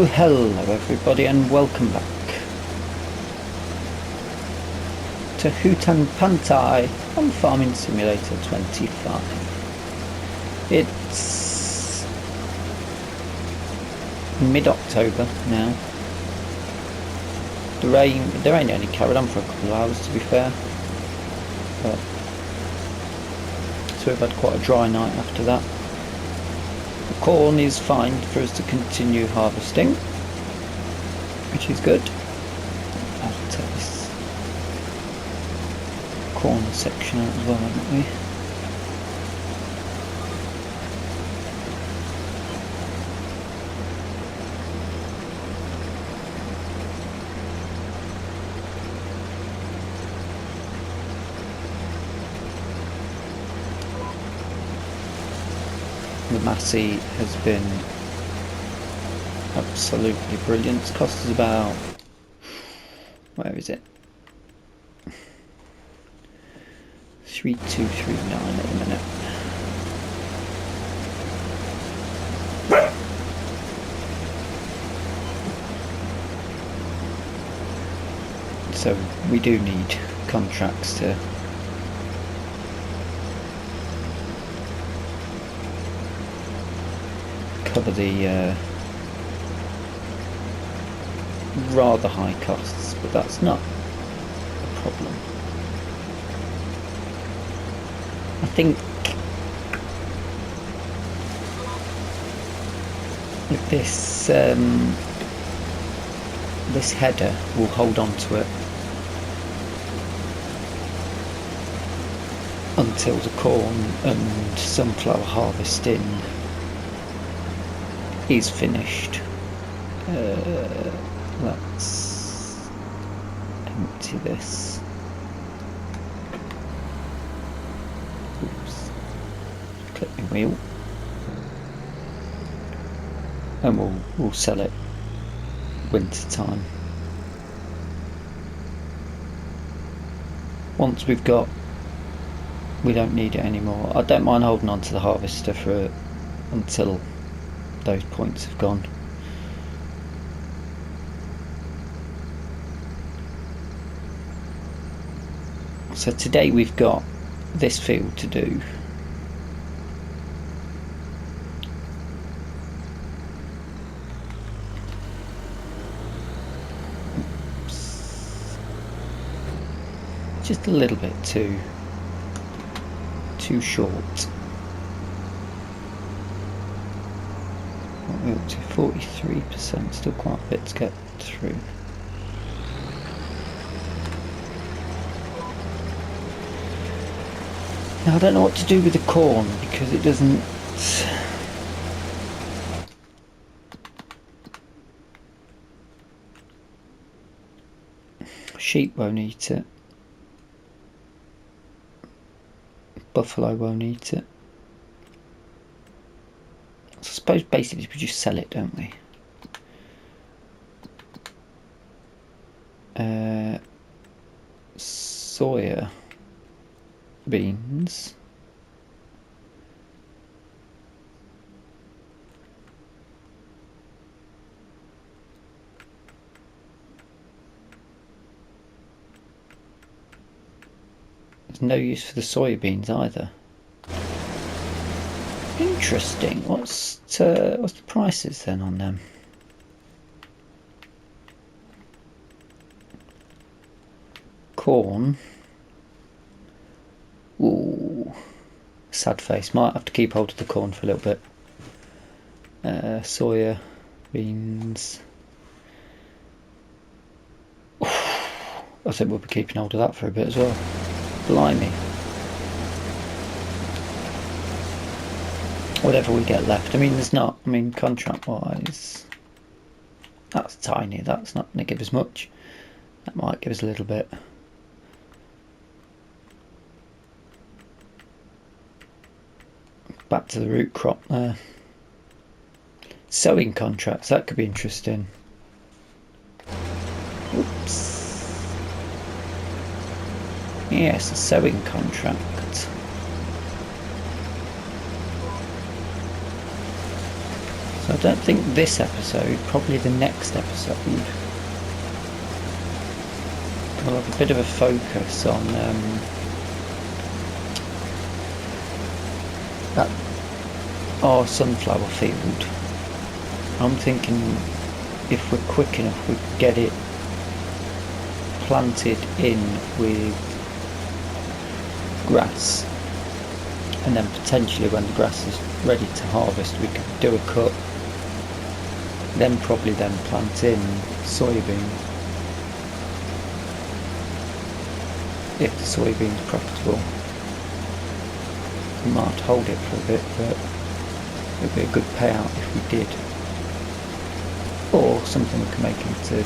Hello everybody and welcome back to Hutan Pantai on Farming Simulator 25. It's mid-October now. The rain only carried on for a couple of hours, to be fair, but so we've had quite a dry night after that. The corn is fine for us to continue harvesting, which is good. I'll take this corn section out as well, haven't we? The Massey has been absolutely brilliant. It's cost us about, where is it? 3239 at the minute. So we do need contracts to cover the rather high costs, but that's not a problem. I think with this this header will hold on to it until the corn and sunflower harvesting is finished. Let's empty this. Oops. Click my wheel, and we'll sell it winter time. Once we don't need it anymore. I don't mind holding on to the harvester for until those points have gone. So today we've got this field to do. Oops. Just a little bit too short. We're up to 43%, still quite a bit to get through. Now I don't know what to do with the corn because it doesn't... Sheep won't eat it. Buffalo won't eat it. I suppose basically we just sell it, don't we? Soya beans. There's no use for the soybeans either. Interesting. What's the prices then on them? Corn. Ooh, sad face. Might have to keep hold of the corn for a little bit. Soya beans. I think we'll be keeping hold of that for a bit as well. Blimey. Whatever we get left. I mean, there's not, contract wise, that's tiny. That's not going to give us much. That might give us a little bit. Back to the root crop there. Sowing contracts, that could be interesting. Oops. Yes, a sowing contract. So I don't think this episode, probably the next episode, we'll have a bit of a focus on our sunflower field. I'm thinking if we're quick enough we could get it planted in with grass, and then potentially when the grass is ready to harvest we could do a cut, then probably plant in soybean if the soybean's profitable. We might hold it for a bit, but it would be a good payout if we did, or something we can make into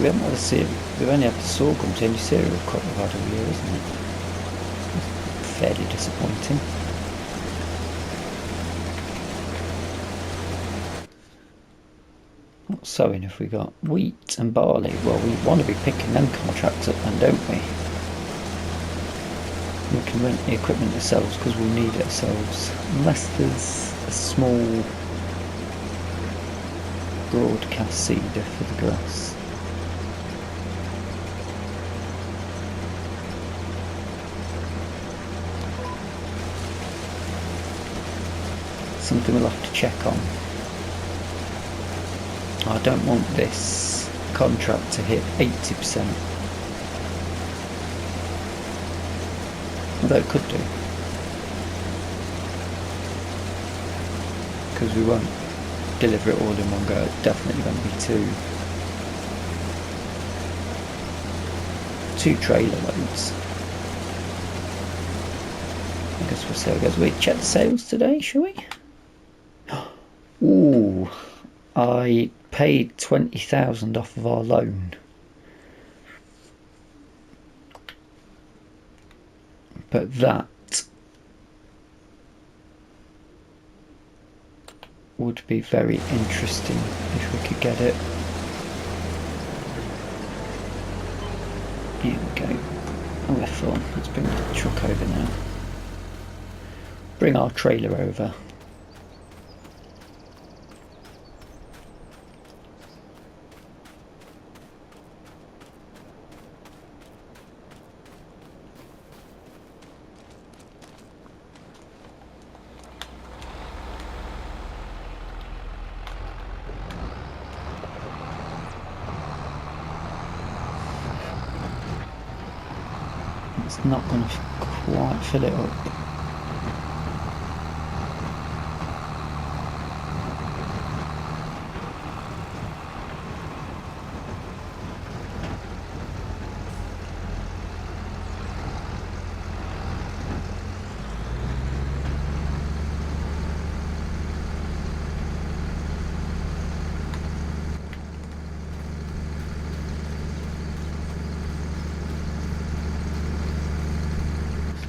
we haven't had a cereal. We've only had the sorghum, the only cereal crop we've had all year, isn't it? Fairly disappointing. What sowing have we got? Wheat and barley. Well, we want to be picking them contracts up then, don't we? We can rent the equipment ourselves because we'll need it ourselves. Unless there's a small broadcast seeder for the grass. Something we'll have to check on. I don't want this contract to hit 80%. Although it could do. Because we won't deliver it all in one go. It's definitely going to be two trailer loads. I guess we'll see how it goes. We check the sales today, shall we? Ooh, I paid 20,000 off of our loan. But that would be very interesting if we could get it. Here we go. OF1, let's bring the truck over now. Bring our trailer over. It's not going to quite fill it up.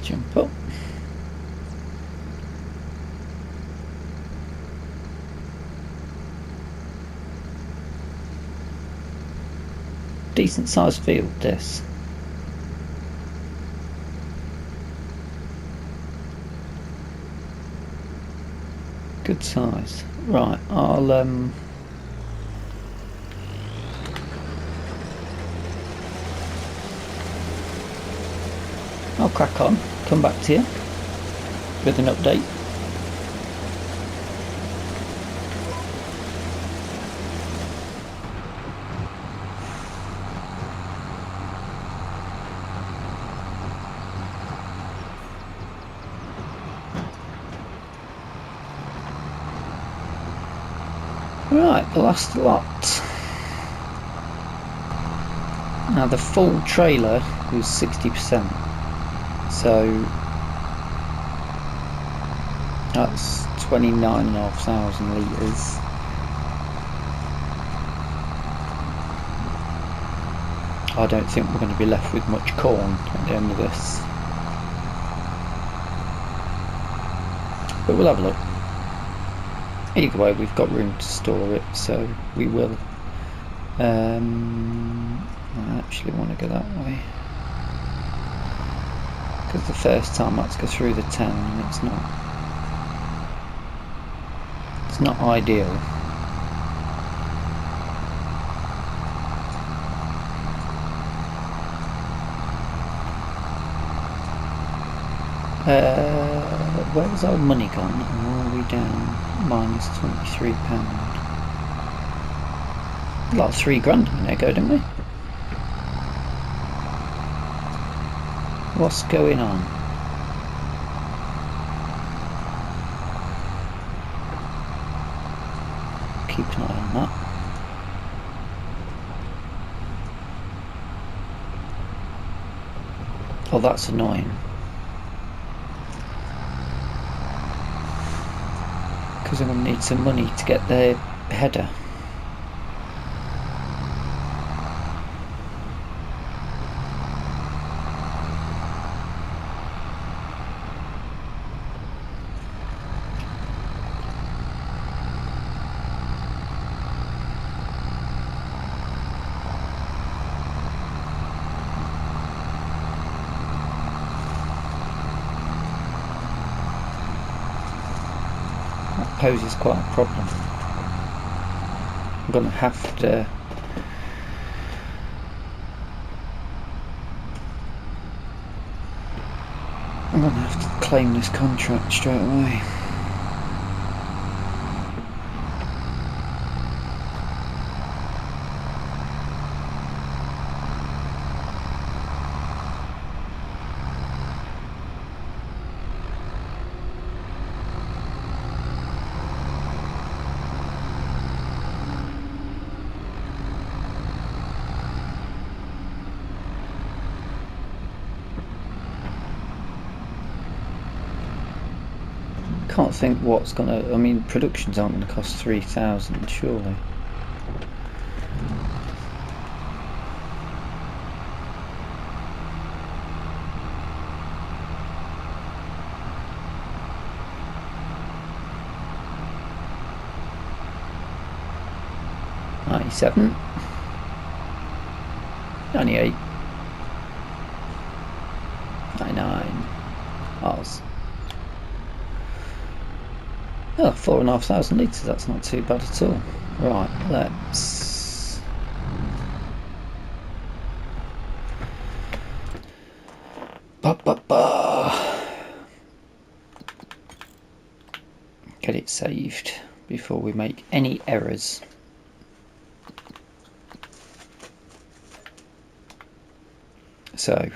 Jump up. Decent sized field this. Good size. Right, I'll crack on, come back to you with an update. Right, the last lot. Now the full trailer was 60%. So that's 29,500 litres. I don't think we're going to be left with much corn at the end of this. but we'll have a look. Either way, we've got room to store it, so we will. I actually want to go that way, because the first time I had to go through the town and it's not ideal. Where's our money gone? Are we down minus £23? Like 3 grand a minute ago, didn't we? What's going on? Keep an eye on that. Oh, that's annoying. Because I'm going to need some money to get the header. Poses quite a problem. I'm going to have to claim this contract straight away. Can't think what's gonna. I mean, productions aren't going to cost 3,000, surely. $97, $98, $99, ours. Oh, 4,500 litres, that's not too bad at all. Right, let's... get it saved before we make any errors. So,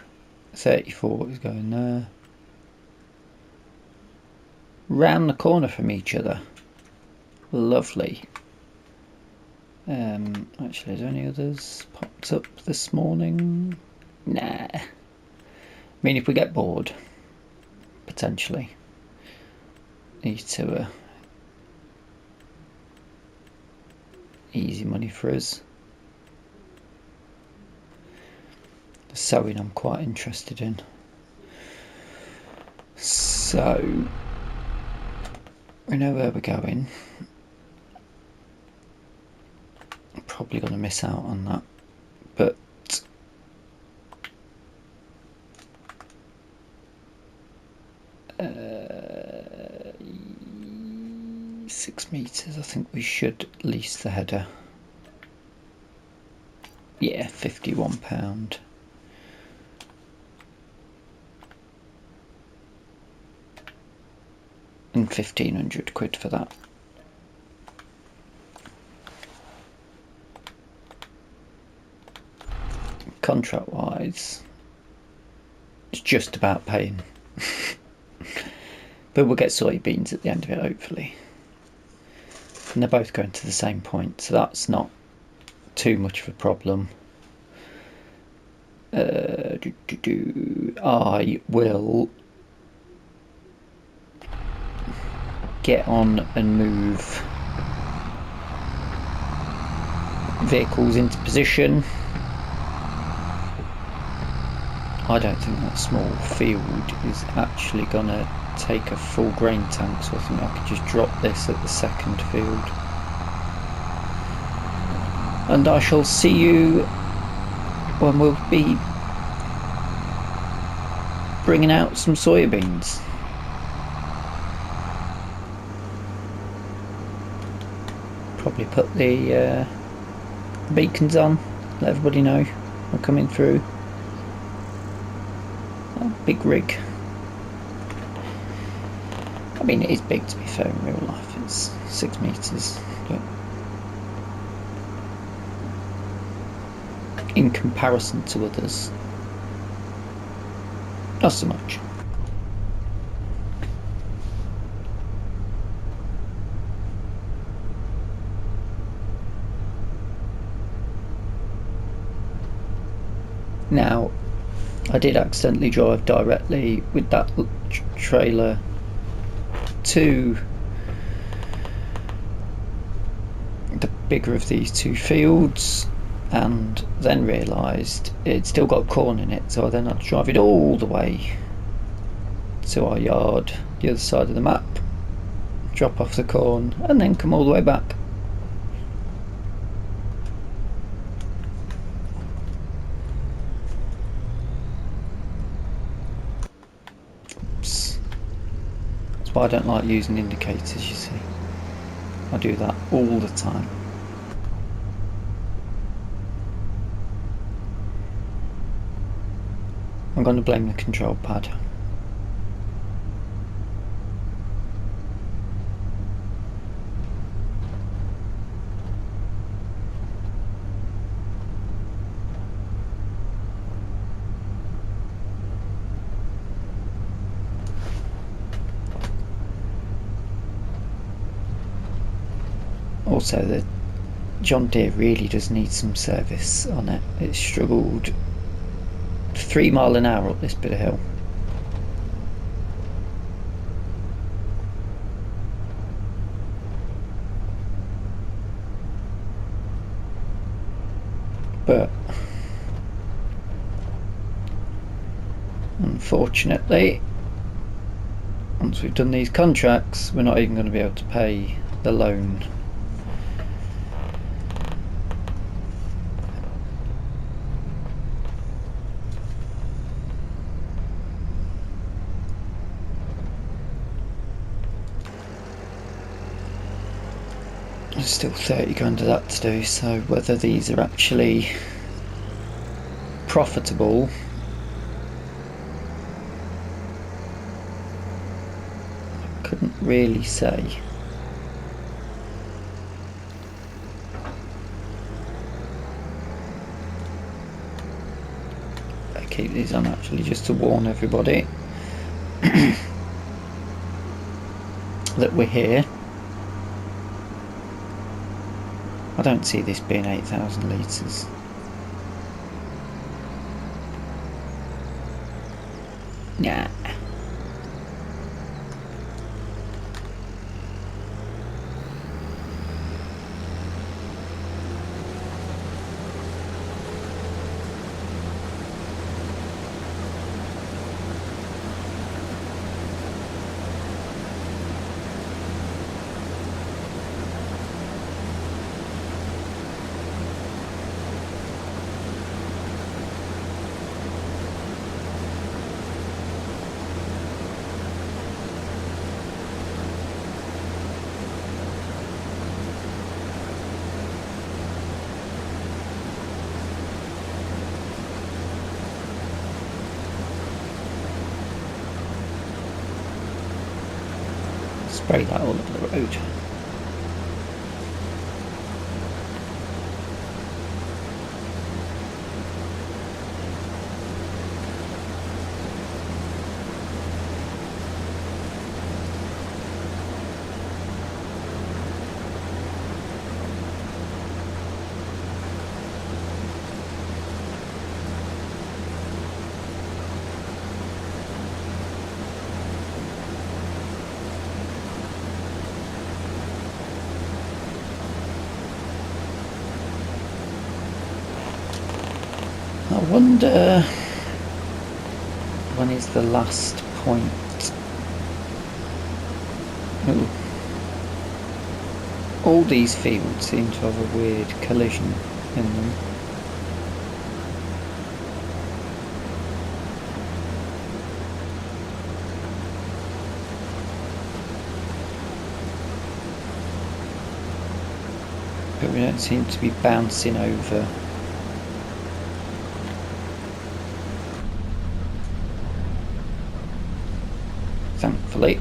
34 is going there. Round the corner from each other. Lovely. Actually, is there any others popped up this morning? Nah. I mean, if we get bored, potentially. Need to easy money for us. The sewing I'm quite interested in. So we know where we're going. I'm probably going to miss out on that, but 6 meters. I think we should lease the header. Yeah, £51. And 1,500 quid for that. Contract wise, it's just about paying. But we'll get soybeans at the end of it, hopefully. And they're both going to the same point, so that's not too much of a problem. I will get on and move vehicles into position. I don't think that small field is actually gonna take a full grain tank, so I think I could just drop this at the second field. And I shall see you when we'll be bringing out some soybeans. Probably put the beacons on, let everybody know we're coming through. Oh, big rig. I mean, it is big to be fair in real life, it's 6 meters, but in comparison to others, not so much. Now, I did accidentally drive directly with that trailer to the bigger of these two fields, and then realised it still got corn in it, so I then had to drive it all the way to our yard, the other side of the map, drop off the corn, and then come all the way back. Oops. That's why I don't like using indicators, you see. I do that all the time. I'm going to blame the control pad. Also, the John Deere really does need some service on it. It struggled 3 miles an hour up this bit of hill. But unfortunately, once we've done these contracts, we're not even going to be able to pay the loan. There's still 30 grand of that to do, so whether these are actually profitable, I couldn't really say. I keep these on actually just to warn everybody that we're here. I don't see this being 8,000 litres. Nah. Spray that all over the road. I wonder when is the last point Ooh. All these fields seem to have a weird collision in them. But we don't seem to be bouncing over. Thankfully.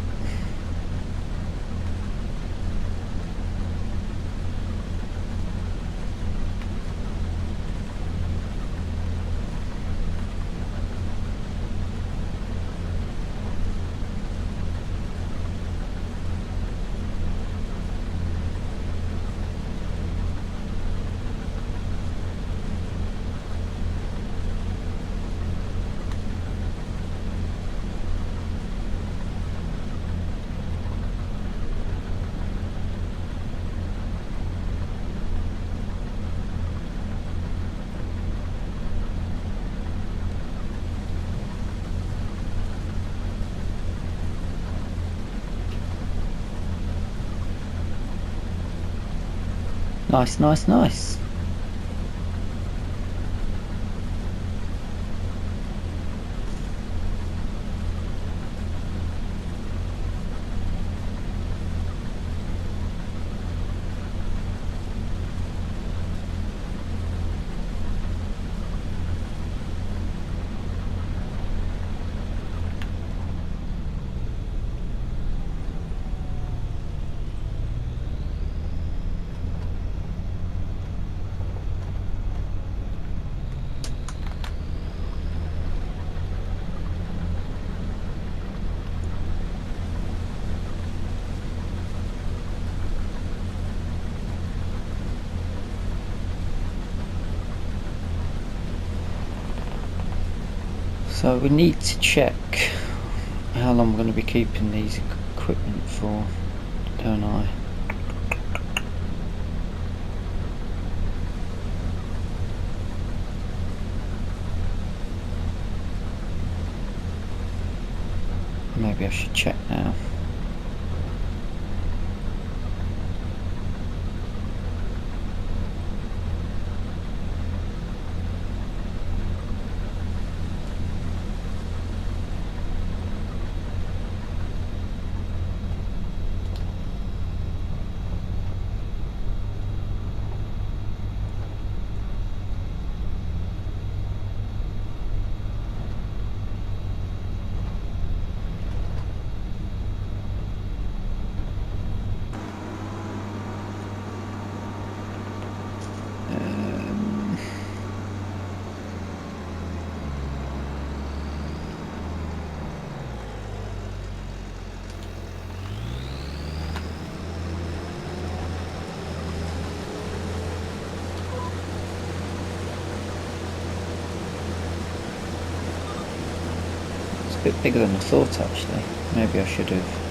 Nice, nice, nice. So we need to check how long we're going to be keeping these equipment for, don't I? Maybe I should check now. A bit bigger than I thought actually. Maybe I should have.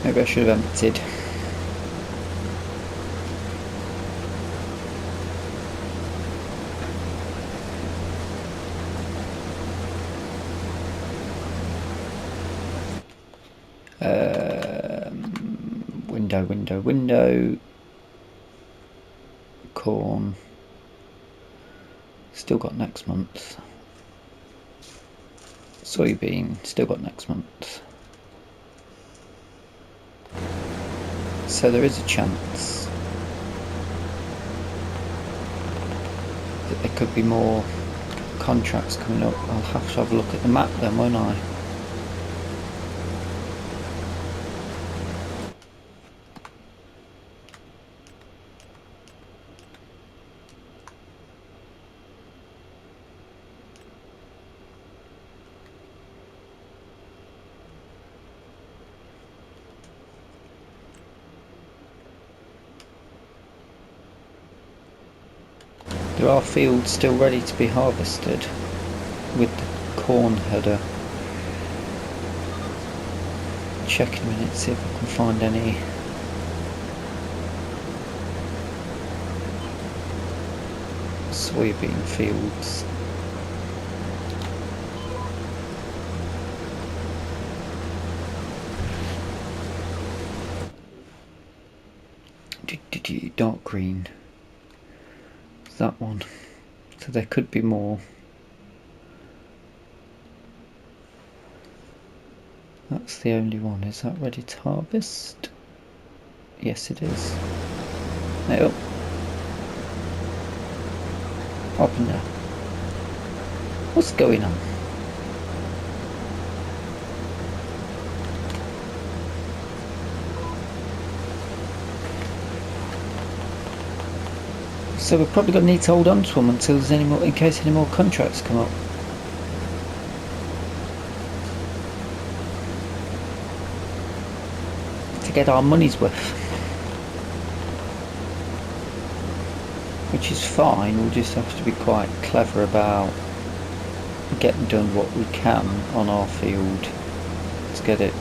Maybe I should have emptied. Window. Corn. Still got next month. Soybean. Still got next month. So there is a chance that there could be more contracts coming up. I'll have to have a look at the map then, won't I? There are fields still ready to be harvested with the corn header. Check in a minute, see if I can find any. soybean fields. Dark green. That one. So there could be more. That's the only one. Is that ready to harvest? Yes, it is. No. Up and down. What's going on? So we're probably going to need to hold on to them until there's any more, in case any more contracts come up. To get our money's worth. Which is fine, we'll just have to be quite clever about getting done what we can on our field to get it,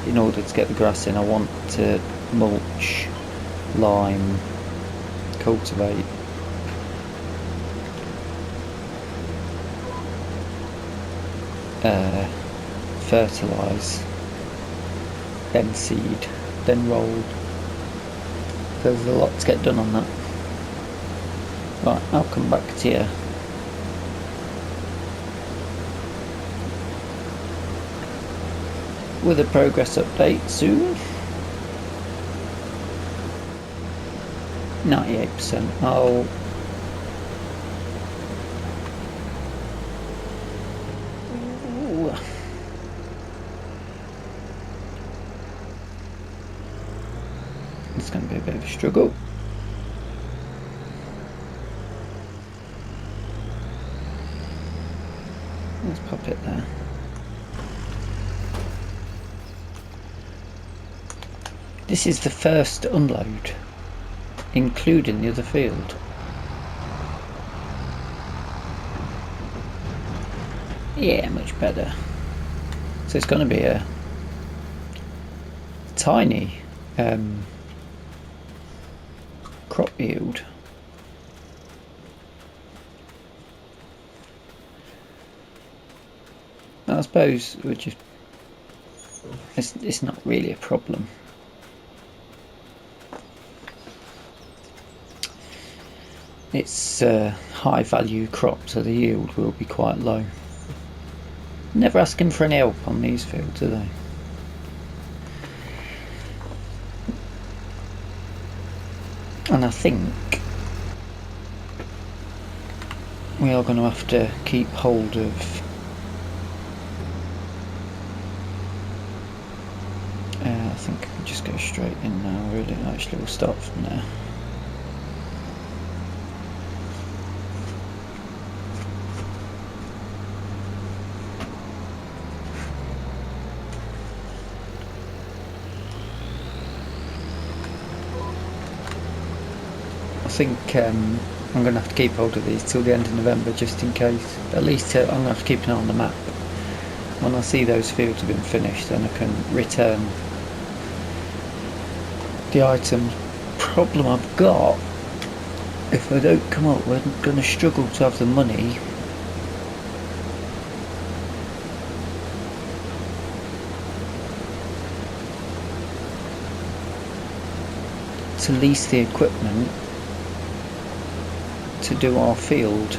in order to get the grass in. I want to mulch, lime, cultivate, fertilise, then seed, then roll. There's a lot to get done on that. Right, I'll come back to you. With a progress update soon. 98%. Oh. Ooh. It's going to be a bit of a struggle. Let's pop it there. This is the first unload, including the other field. Yeah, much better. So it's going to be a tiny crop yield. I suppose we're just, it's not really a problem. It's a high value crop, so the yield will be quite low. Never asking for any help on these fields, are they? And I think we are going to have to keep hold of I think we just go straight in now, really. Actually, we'll start from there. I think I'm going to have to keep hold of these till the end of November, just in case. At least I'm going to have to keep an eye on the map. When I see those fields have been finished, then I can return the items. Problem I've got, if I don't come up, we're going to struggle to have the money to lease the equipment to do our field.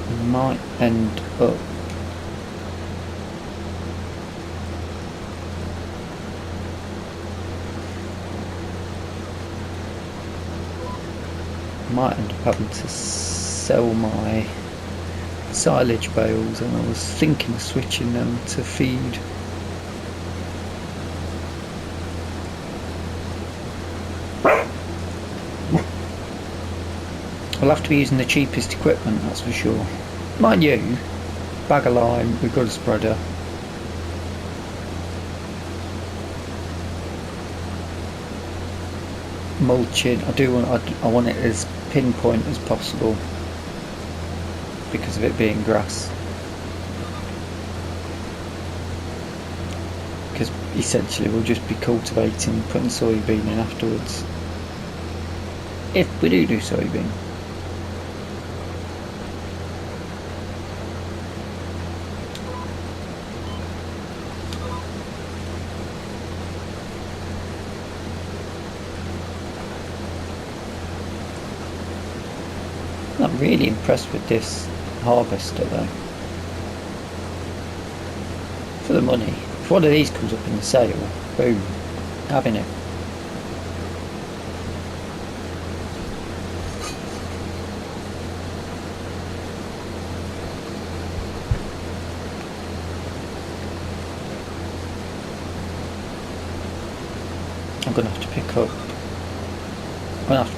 We might end up having to sell my silage bales, and I was thinking of switching them to feed. We'll have to be using the cheapest equipment, that's for sure. Mind you, bag of lime, we've got a spreader. Mulching, I want it as pinpoint as possible because of it being grass. Because essentially we'll just be cultivating, putting soybean in afterwards. if we do soybean. I'm really impressed with this harvester though. For the money. If one of these comes up in the sale, boom, having it. I'm gonna have to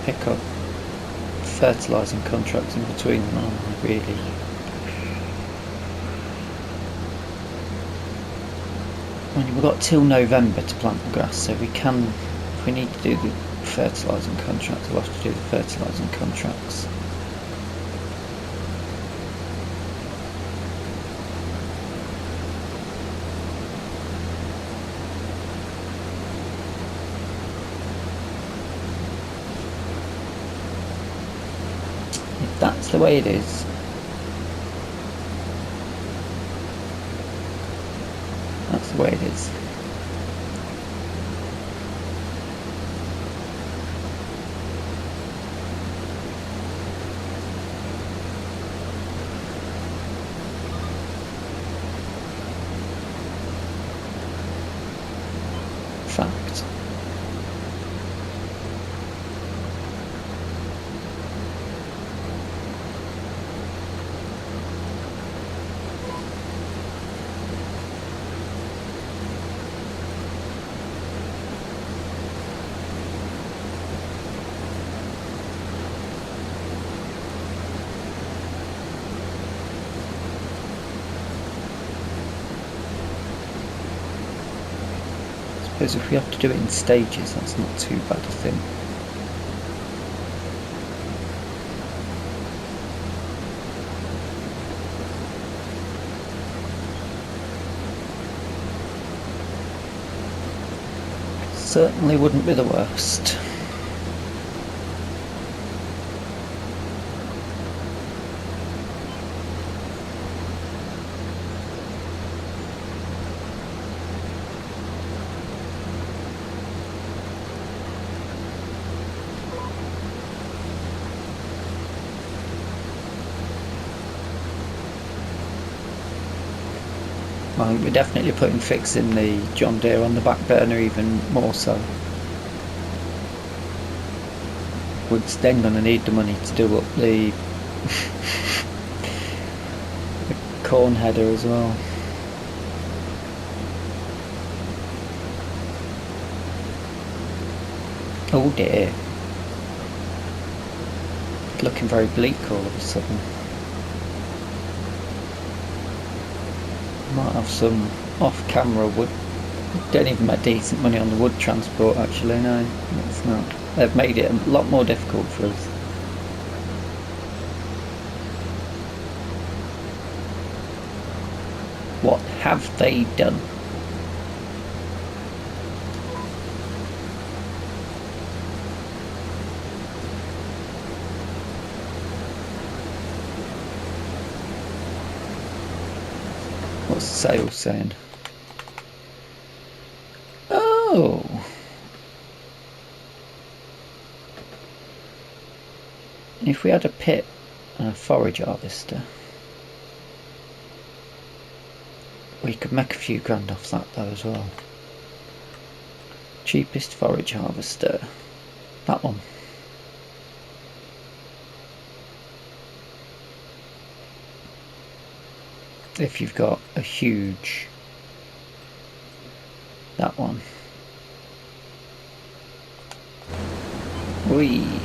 pick up fertilising contracts in between them, aren't I, really? I mean, we've got till November to plant the grass, so we can, if we need to do the fertilising contracts, we'll have to do the fertilising contracts. If that's the way it is, that's the way it is. Fact. Because if we have to do it in stages, that's not too bad a thing. Certainly wouldn't be the worst. I think we're definitely putting fixing the John Deere on the back burner even more so. We're then going to need the money to do up the, the corn header as well. Oh dear. It's looking very bleak all of a sudden. Might have some off-camera wood. Don't even make decent money on the wood transport actually, no, it's not. They've made it a lot more difficult for us. What have they done? What's the sales saying? Oh! If we had a pit and a forage harvester, we could make a few grand off that though as well. Cheapest forage harvester. That one. If you've got a huge... that one. Whee!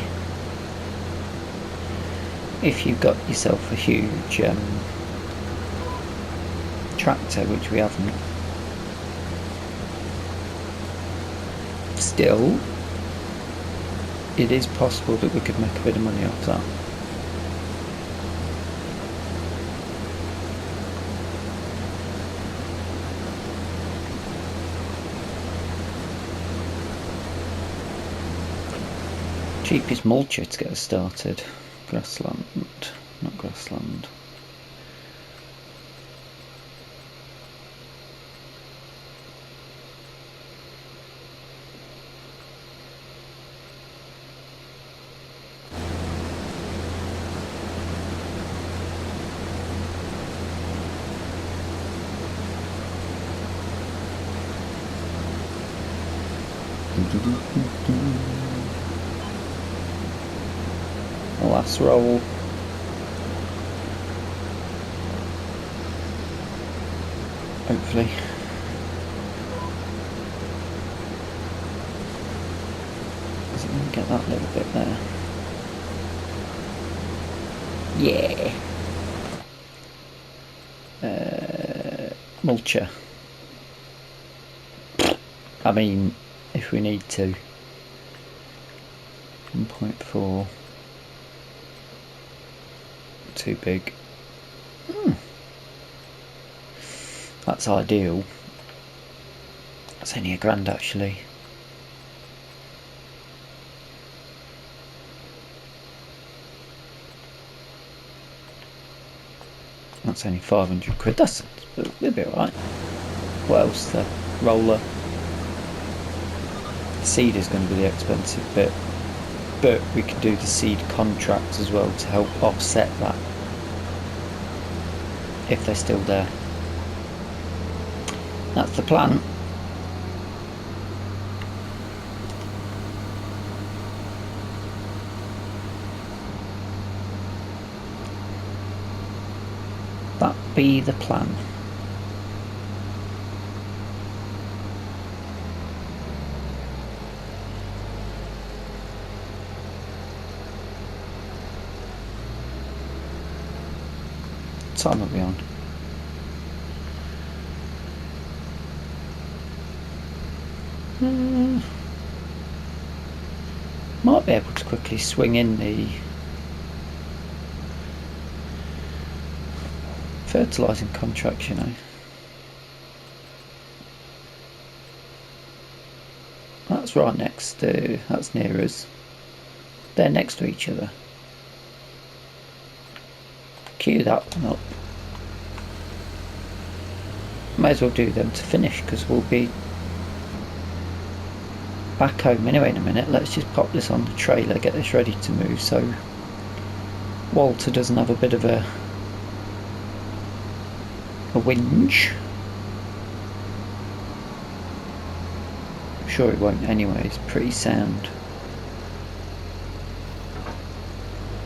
If you've got yourself a huge tractor, which we haven't. Still, it is possible that we could make a bit of money off that. Cheapest mulcher to get us started. Grassland, not grassland. Last roll. Hopefully. Is it going to get that little bit there? Yeah. Mulcher. I mean, if we need to. 1.4. Too big. That's ideal. That's only £1,000 actually. That's only 500 quid. We'll be alright. What else? The roller. The seed is going to be the expensive bit, but we can do the seed contracts as well to help offset that if they're still there. That's the plan. That be the plan. What time are we on? Might be able to quickly swing in the fertilising contracts, you know. That's right next to, that's near us. They're next to each other. Queue that one up. May as well do them to finish because we'll be back home anyway in a minute. Let's just pop this on the trailer, get this ready to move so Walter doesn't have a bit of a whinge. I'm sure it won't anyway, it's pretty sound.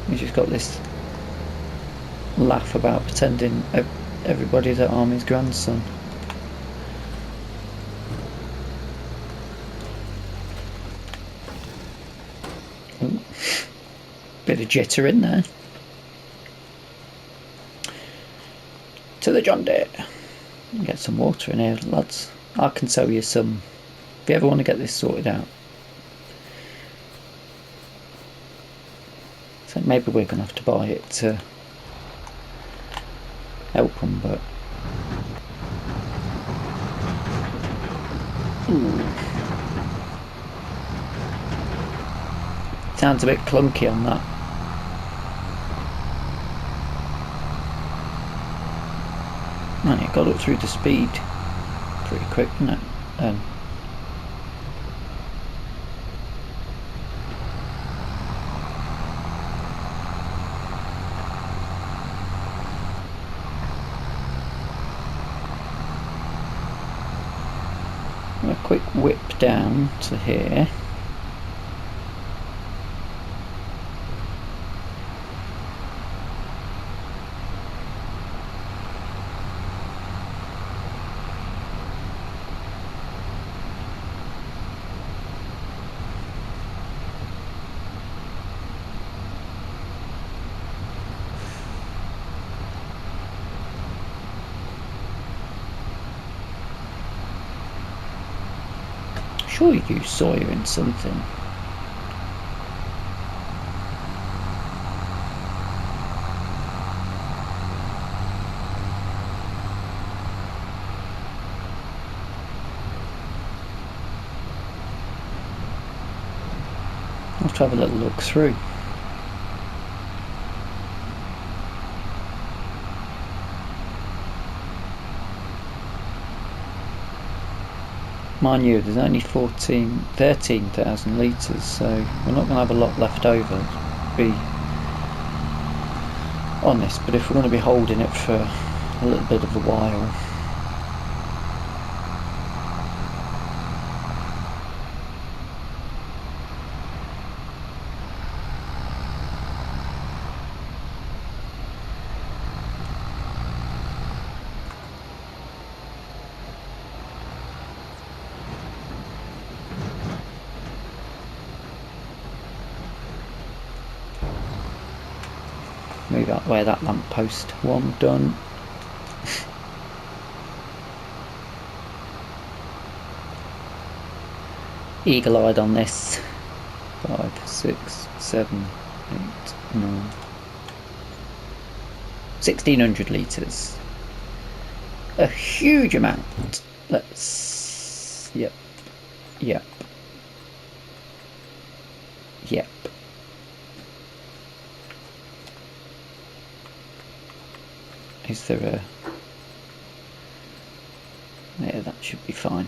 He's just got this laugh about pretending everybody that I'm his grandson. Ooh. Bit of jitter in there. To the John Deere. Get some water in here, lads. I can sell you some if you ever want to get this sorted out. So maybe we're going to have to buy it to help them, but sounds a bit clunky on that. Man, it got up through the speed pretty quick, didn't it? A quick whip down to here. Sure you use soya in something. Let's have a little look through. Mind you, there's only 13,000 litres, so we're not going to have a lot left over, to be honest, but if we're going to be holding it for a little bit of a while, move out where that lamppost one done. Eagle-eyed on this. 5, 6, 7, 8, 9. 1,600 litres. A huge amount. Let's... Yep. Yep. Yep. Is there a... Yeah, that should be fine.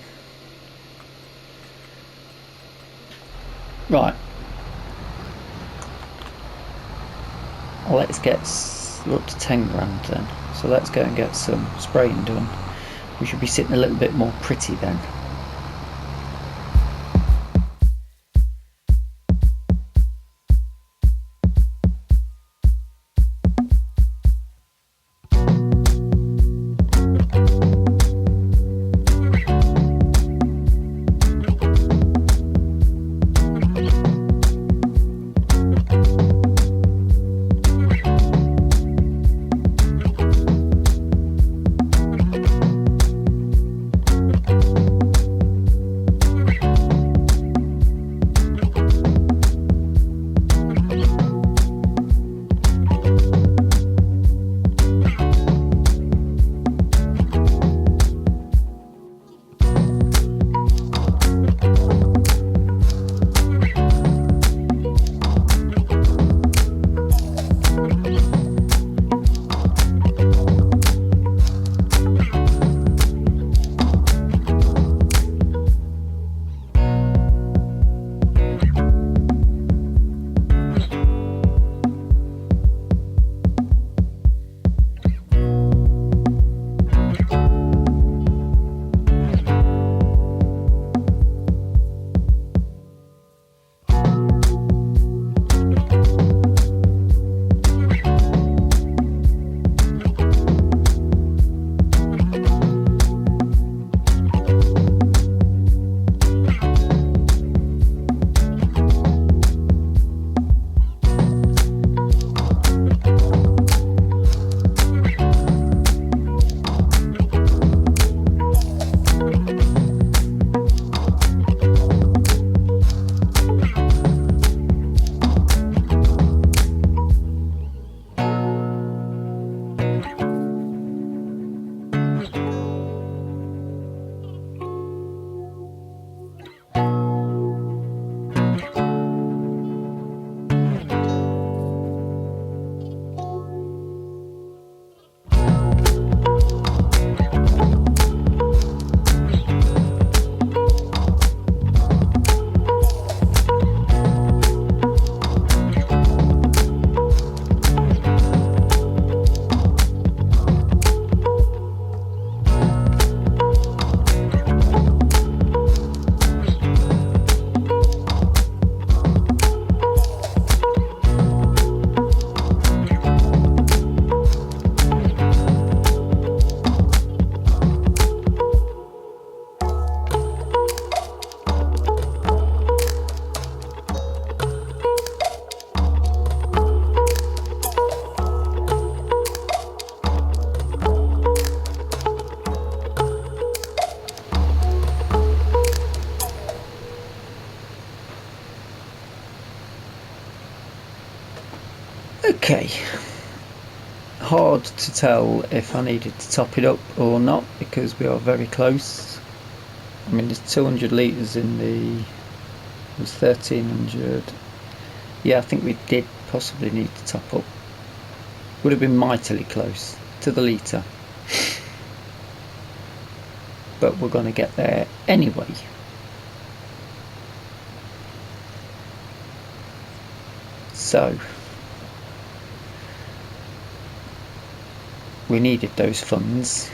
Right. Let's get... We're up to 10 grand then. So let's go and get some spraying done. We should be sitting a little bit more pretty then. Okay, hard to tell if I needed to top it up or not because we are very close. I mean, there's 200 litres in the, there's 1300, Yeah, I think we did possibly need to top up. Would have been mightily close to the litre. But we're going to get there anyway. So, we needed those funds.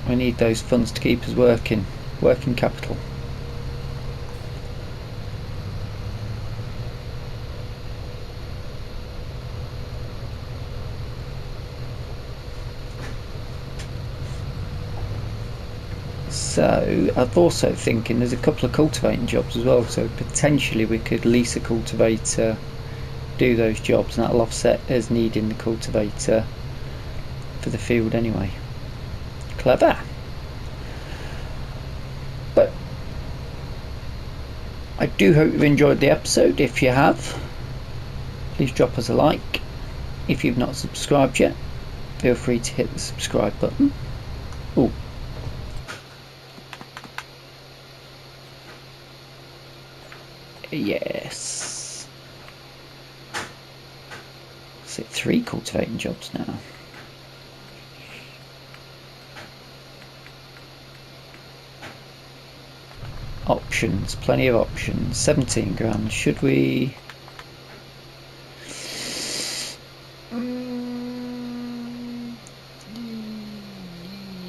We need those funds to keep us working capital. So I'm also thinking there's a couple of cultivating jobs as well, so potentially we could lease a cultivator, do those jobs, and that'll offset us needing the cultivator for the field anyway. Clever. But I do hope you've enjoyed the episode. If you have, please drop us a like. If you've not subscribed yet, feel free to hit the subscribe button. Oh, yes. Is it 3 cultivating jobs now? Options, plenty of options. 17 grand. Should we?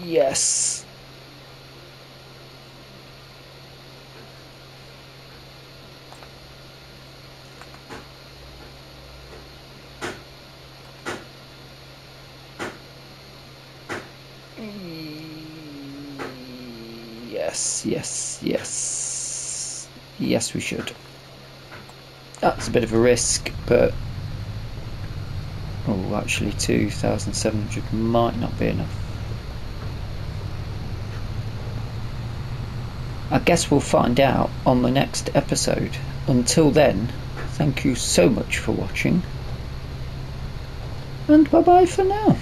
Yes. Yes, we should. That's a bit of a risk, but oh, actually 2,700 might not be enough. I guess we'll find out on the next episode. Until then, thank you so much for watching, and bye bye for now.